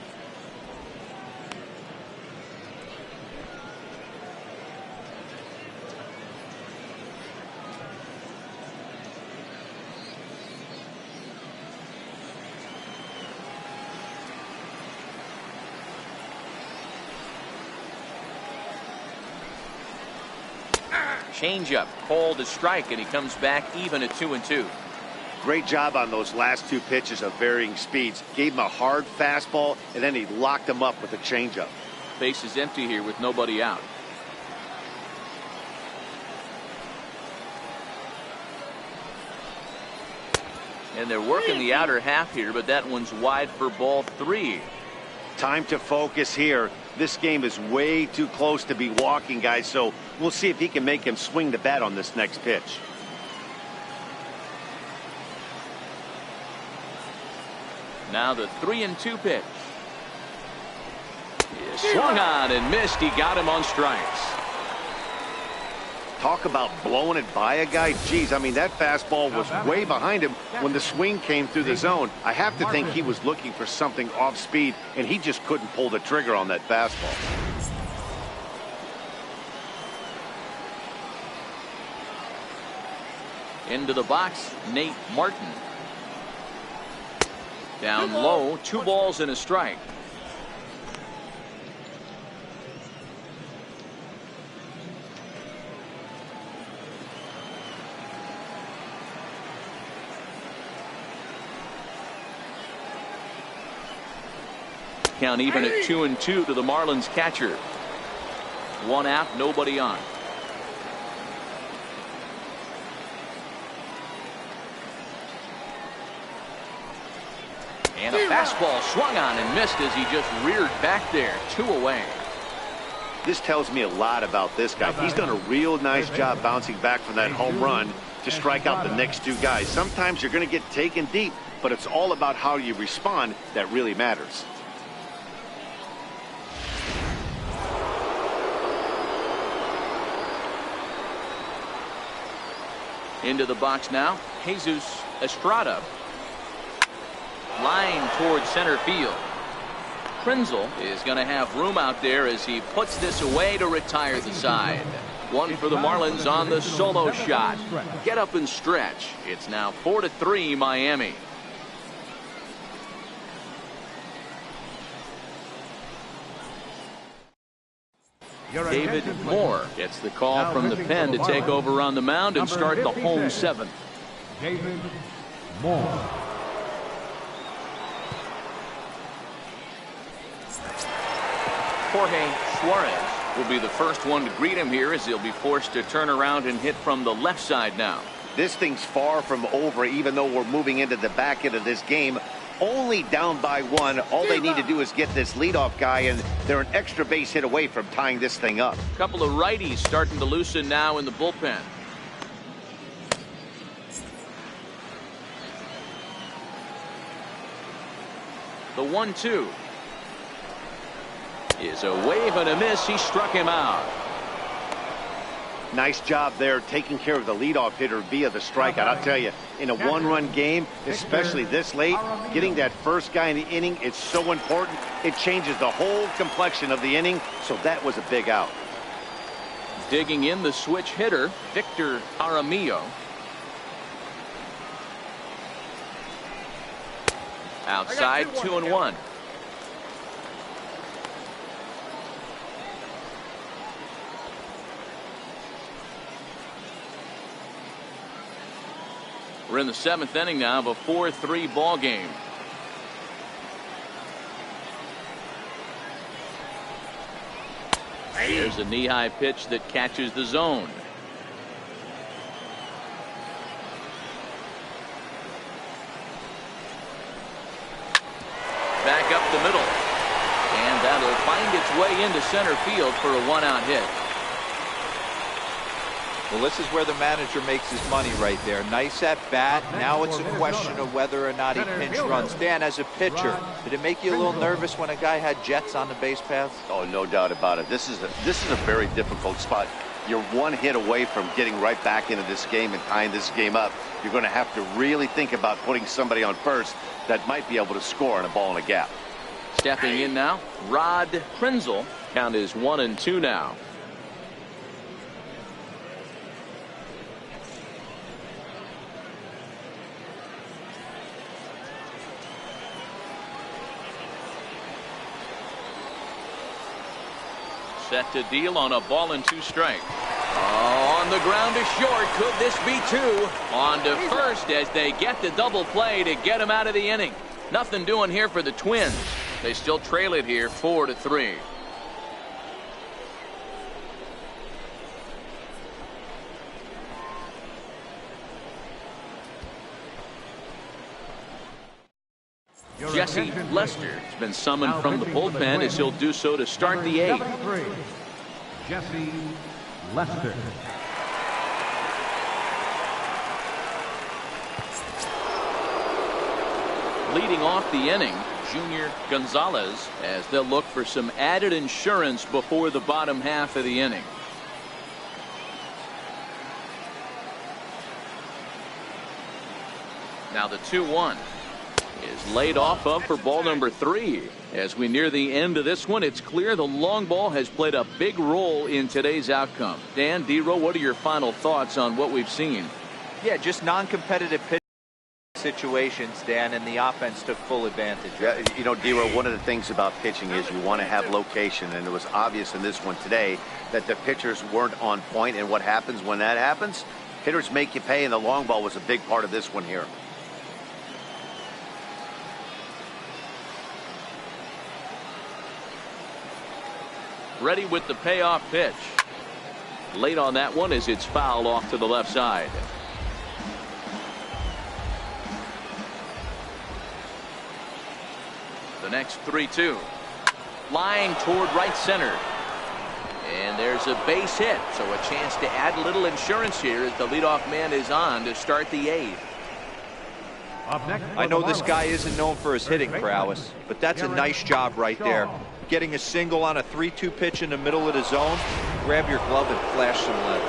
Changeup called a strike, and he comes back even at 2-2. Great job on those last 2 pitches of varying speeds. Gave him a hard fastball, and then he locked him up with a changeup. Base is empty here with nobody out. And they're working the outer half here, but that one's wide for ball 3. Time to focus here. This game is way too close to be walking, guys, so we'll see if he can make him swing the bat on this next pitch. Now the 3-2 pitch. He swung on and missed. He got him on strikes. Talk about blowing it by a guy. Geez, I mean, that fastball was way behind him when the swing came through the zone. I have to think he was looking for something off speed, and he just couldn't pull the trigger on that fastball. Into the box, Nate Martin. Down low, 2 balls and a strike. Count even at 2-2 to the Marlins catcher. 1 out, nobody on. And a fastball swung on and missed as he just reared back there. 2 away. This tells me a lot about this guy. He's done a real nice job bouncing back from that home run to strike out the next 2 guys. Sometimes you're going to get taken deep, but it's all about how you respond that really matters. Into the box now, Jesus Estrada. Line towards center field. Krenzel is going to have room out there as he puts this away to retire the side. 1 for the Marlins on the solo shot. Get up and stretch. It's now 4-3 Miami. David Moore gets the call from the pen to take over on the mound and start the home 7th. David Moore. Jorge Suarez will be the first one to greet him here as he'll be forced to turn around and hit from the left side now. This thing's far from over, even though we're moving into the back end of this game. Only down by 1. All they need to do is get this leadoff guy, and they're an extra base hit away from tying this thing up. A couple of righties starting to loosen now in the bullpen. The 1-2 is a wave and a miss. He struck him out. Nice job there taking care of the leadoff hitter via the strikeout. I'll tell you, in a 1-run game, especially this late, getting that first guy in the inning is so important. It changes the whole complexion of the inning, so that was a big out. Digging in the switch hitter, Victor Jaramillo. Outside, 2-1. We're in the 7th inning now of a 4-3 ball game. Here's a knee-high pitch that catches the zone. back up the middle. And that'll find its way into center field for a one-out hit. Well, this is where the manager makes his money right there. Nice at bat. Now it's a question of whether or not he pinch runs. Dan, as a pitcher, did it make you a little nervous when a guy had jets on the base paths? Oh, no doubt about it. This is a very difficult spot. You're one hit away from getting right back into this game and tying this game up. You're going to have to really think about putting somebody on first that might be able to score on a ball in a gap. Stepping in now, Rod Krenzel. Count is 1-2 now. Set to deal on a ball and 2 strikes. On the ground to short. Could this be 2? On to first as they get the double play to get him out of the inning. Nothing doing here for the Twins. They still trail it here 4-3. Jesse Lester has been summoned from the bullpen as he'll do so to start the 8th. Jesse Lester. Leading off the inning, Junior Gonzalez, as they'll look for some added insurance before the bottom half of the inning. Now the 2-1 is laid off of for ball number 3. As we near the end of this one, it's clear the long ball has played a big role in today's outcome. Dan, D-Row, what are your final thoughts on what we've seen? Yeah, just non-competitive pitch situations, Dan, and the offense took full advantage. Yeah, you know, D-Row, one of the things about pitching is you want to have location, and it was obvious in this one today that the pitchers weren't on point, and what happens when that happens? Hitters make you pay, and the long ball was a big part of this one here. Ready with the payoff pitch. Late on that one as it's fouled off to the left side. The next 3-2. Flying toward right center. And there's a base hit, so a chance to add a little insurance here as the leadoff man is on to start the 8th. I know this guy isn't known for his hitting prowess, but that's a nice job right there. Getting a single on a 3-2 pitch in the middle of the zone. Grab your glove and flash some lead.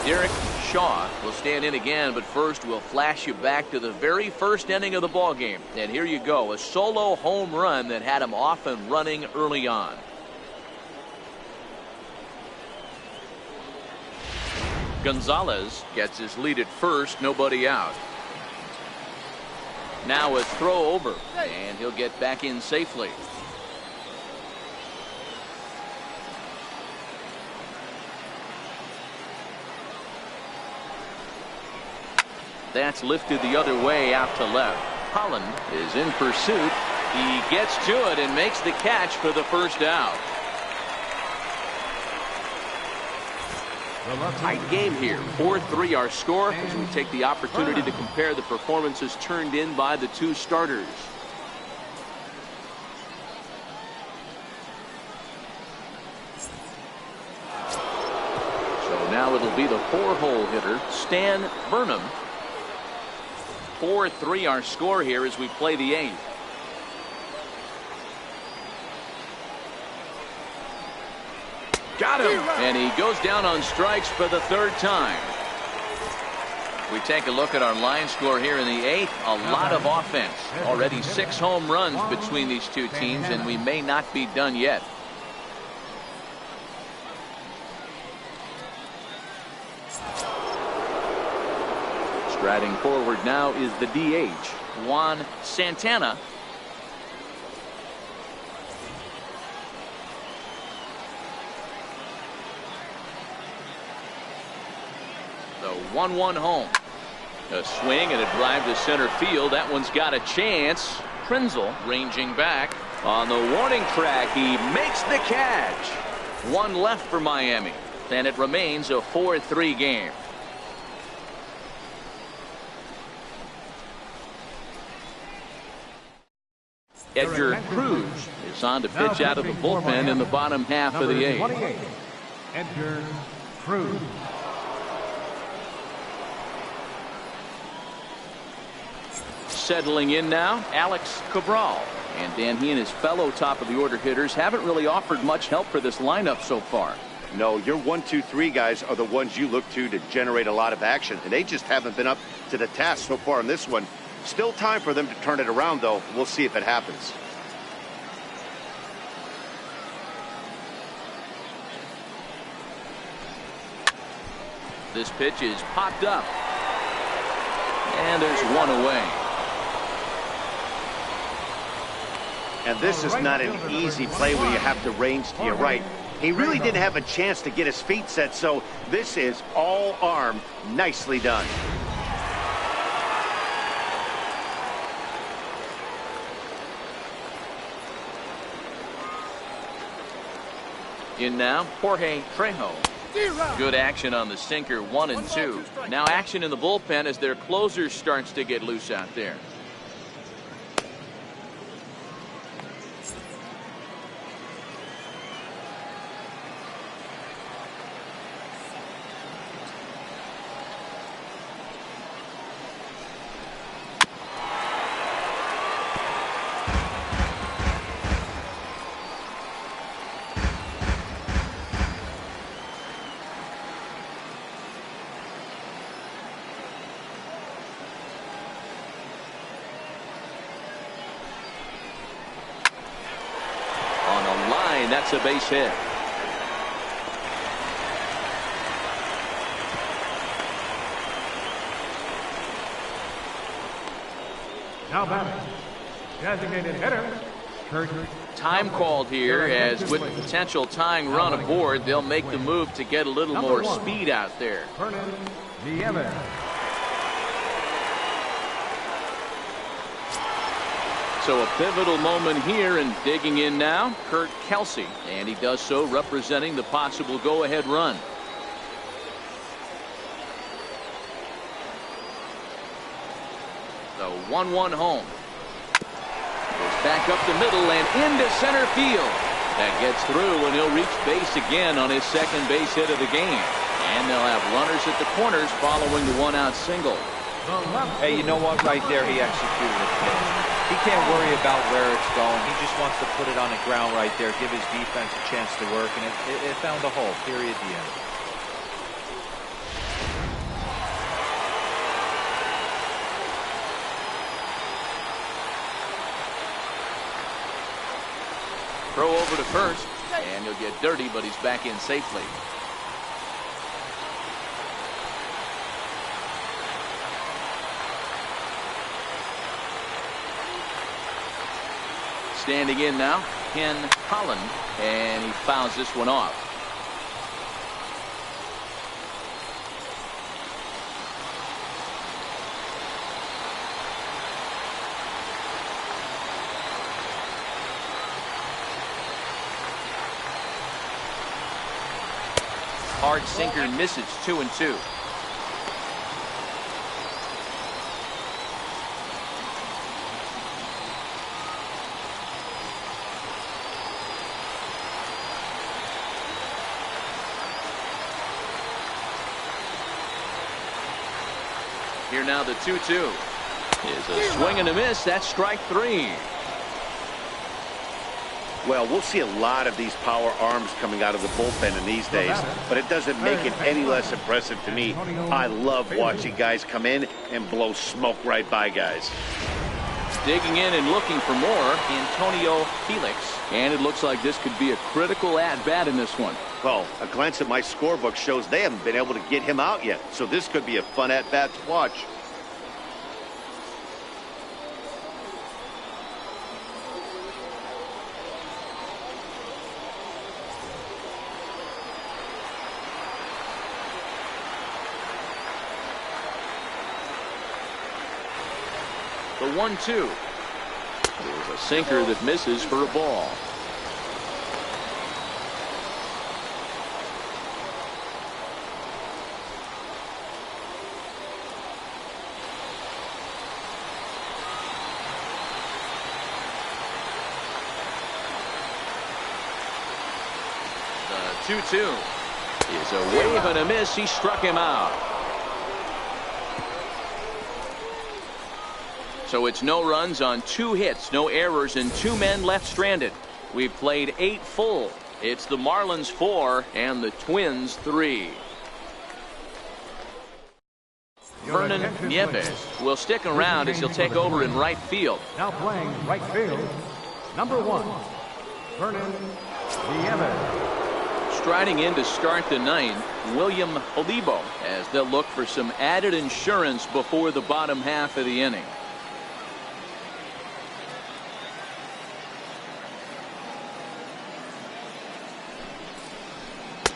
Derek Shaw will stand in again, but first we'll flash you back to the very first inning of the ball game. And here you go, a solo home run that had him off and running early on. Gonzalez gets his lead at first, nobody out. Now a throw over, and he'll get back in safely. That's lifted the other way out to left. Holland is in pursuit. He gets to it and makes the catch for the first out. Tight game here. 4-3 our score as we take the opportunity to compare the performances turned in by the 2 starters. So now it'll be the 4-hole hitter, Stan Burnham. 4-3 our score here as we play the 8th. Got him! And he goes down on strikes for the 3rd time. We take a look at our line score here in the 8th. A lot of offense. Already 6 home runs between these 2 teams, and we may not be done yet. Striding forward now is the DH, Juan Santana. The 1-1 home. A swing and a drive to center field. That one's got a chance. Krenzel ranging back. On the warning track, he makes the catch. 1 left for Miami, and it remains a 4-3 game. Edgar Cruz is on to pitch out of the bullpen in the bottom half of the eighth. 28, Edgar Cruz. Settling in now, Alex Cabral. And Dan, he and his fellow top of the order hitters haven't really offered much help for this lineup so far. No, your 1, 2, 3 guys are the ones you look to generate a lot of action, and they just haven't been up to the task so far in this one. Still time for them to turn it around, though. We'll see if it happens. This pitch is popped up. And there's one away. And this is not an easy play when you have to range to your right. He really didn't have a chance to get his feet set, so this is all arm. Nicely done. In now, Jorge Trejo. Good action on the sinker, 1 and 2. Now action in the bullpen as their closer starts to get loose out there. That's a base hit. Now batting, designated hitter, Kurt. Time called here, as with the potential tying run aboard, they'll make the move to get a little more speed out there. Vernon Nieves. So a pivotal moment here, and digging in now, Kurt Kelsey, and he does so representing the possible go-ahead run. The 1-1 home. Goes back up the middle and into center field. That gets through, and he'll reach base again on his second base hit of the game. And they'll have runners at the corners following the one-out single. Hey, you know what? Right there, he executed it. He can't worry about where it's going. He just wants to put it on the ground right there, give his defense a chance to work, and it found a hole, period, the end. Throw over to first, and he'll get dirty, but he's back in safely. Standing in now, Ken Holland, and he fouls this one off. Hard sinker misses, 2-2. Here now the 2-2 is a swing and a miss. That's strike 3. Well, we'll see a lot of these power arms coming out of the bullpen in these days, but it doesn't make it any less impressive to me. I love watching guys come in and blow smoke right by guys. Digging in and looking for more, Antonio Felix. And it looks like this could be a critical at-bat in this one. Well, a glance at my scorebook shows they haven't been able to get him out yet, so this could be a fun at-bat to watch. The 1-2 is a sinker that misses for a ball. 2-2. Is a wave and a miss. He struck him out. So it's no runs on 2 hits, no errors, and 2 men left stranded. We've played 8 full. It's the Marlins 4 and the Twins 3. Vernon Nieves will stick around as he'll take over in right field. Now playing right field, number 1, Vernon Nieves. Striding in to start the 9th, William Olivo, as they'll look for some added insurance before the bottom half of the inning.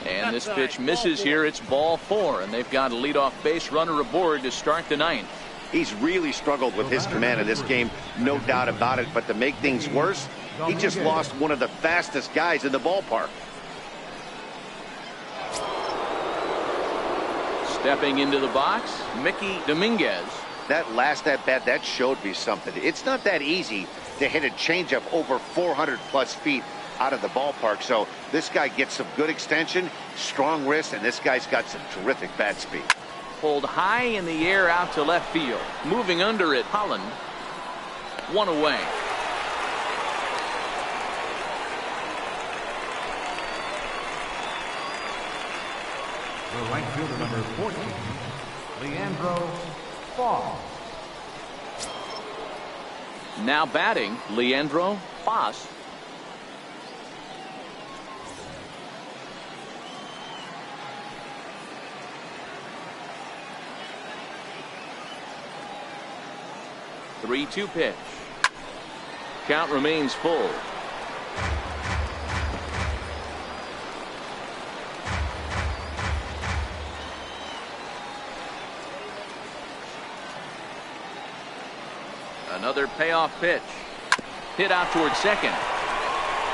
And this pitch misses here. It's ball 4, and they've got a leadoff base runner aboard to start the 9th. He's really struggled with his command in this game, no doubt about it. But to make things worse, he just lost one of the fastest guys in the ballpark. Stepping into the box, Mickey Dominguez. That last at bat, that showed me something. It's not that easy to hit a changeup over 400+ feet out of the ballpark. So this guy gets some good extension, strong wrist, and this guy's got some terrific bat speed. Pulled high in the air out to left field. Moving under it, Holland. 1 away. The right fielder, number 14, Leandro Foss. Now batting, Leandro Foss. The 3-2 pitch. Count remains full. Another payoff pitch. Hit out towards second.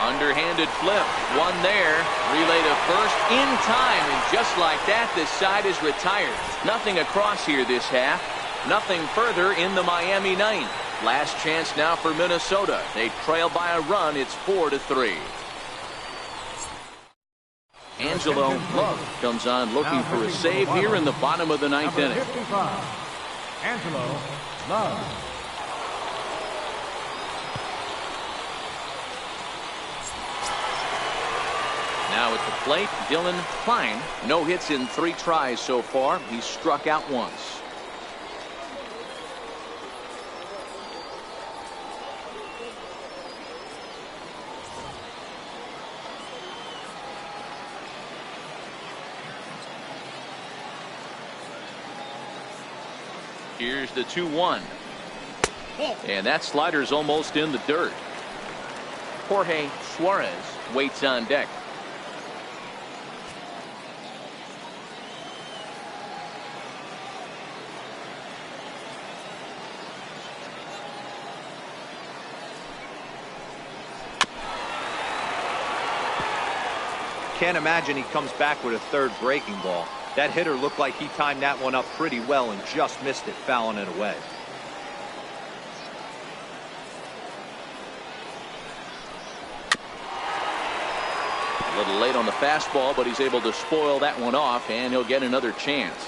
Underhanded flip. One there. Relay to first in time. And just like that, this side is retired. Nothing across here this half. Nothing further in the Miami 9th. Last chance now for Minnesota. They trail by a run. It's 4-3. Angelo Love comes on looking for a save here in the bottom of the 9th inning. 55, Angelo Love. Now at the plate, Dylan Klein. No hits in 3 tries so far. He's struck out once. Here's the 2-1. And that slider's almost in the dirt. Jorge Suarez waits on deck. Can't imagine he comes back with a 3rd breaking ball. That hitter looked like he timed that one up pretty well and just missed it, fouling it away. A little late on the fastball, but he's able to spoil that one off, and he'll get another chance.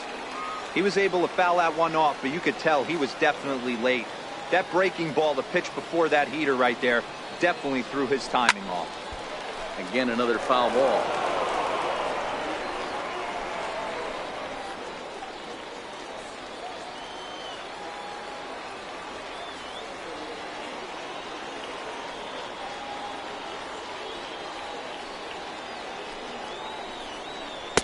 He was able to foul that one off, but you could tell he was definitely late. That breaking ball, the pitch before that heater right there, definitely threw his timing off. Again, another foul ball.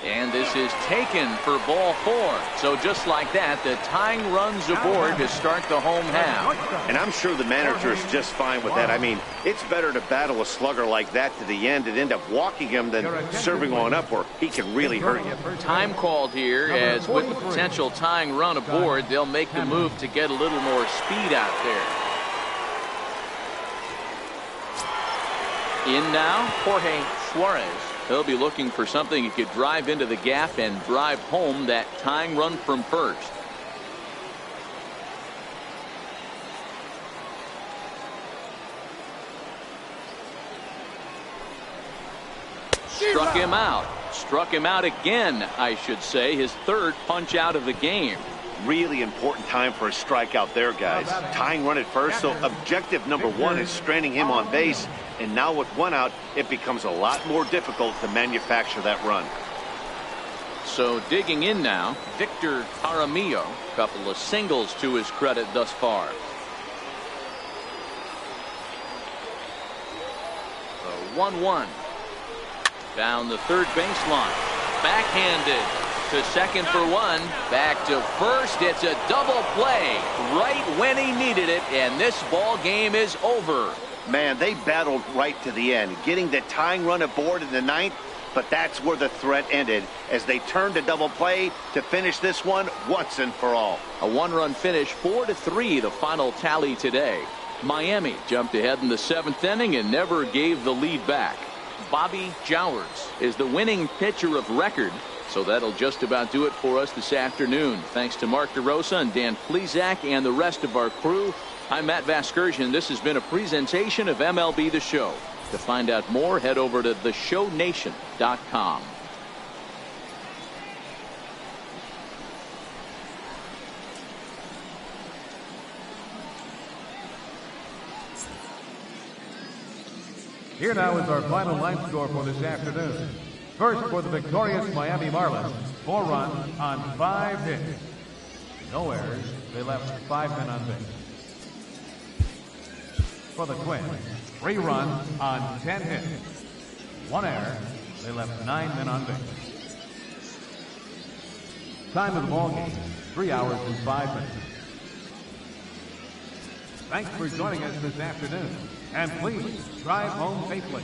And this is taken for ball 4. So just like that, the tying runs aboard to start the home half. And I'm sure the manager is just fine with that. I mean, it's better to battle a slugger like that to the end and end up walking him than serving on up where he can really hurt you. Time called here, as with the potential tying run aboard, they'll make the move to get a little more speed out there. In now, Jorge Suarez. He'll be looking for something he could drive into the gap and drive home that tying run from first. Struck him out. Struck him out again, I should say. His third punch out of the game. Really important time for a strikeout there, guys. Tying run at first, so objective number one is stranding him on base. And now with one out, it becomes a lot more difficult to manufacture that run. So digging in now, Victor Jaramillo. Couple of singles to his credit thus far. The 1-1. Down the third baseline. Backhanded to second for one. Back to first. It's a double play right when he needed it, and this ball game is over. Man, they battled right to the end, getting the tying run aboard in the ninth, but that's where the threat ended as they turned to double play to finish this one once and for all. A one-run finish, 4-3, the final tally today. Miami jumped ahead in the seventh inning and never gave the lead back. Bobby Jowers is the winning pitcher of record. So that'll just about do it for us this afternoon. Thanks to Mark DeRosa and Dan Plesac and the rest of our crew. I'm Matt Vasgersian. This has been a presentation of MLB The Show. To find out more, head over to theshownation.com. Here now is our final line score for this afternoon. First, for the victorious Miami Marlins, 4 runs on 5 hits. No errors. They left 5 men on base. For the Twins, 3 runs on 10 hits. 1 error. They left 9 men on base. Time of the ball game, 3 hours and 5 minutes. Thanks for joining us this afternoon. And please drive home safely.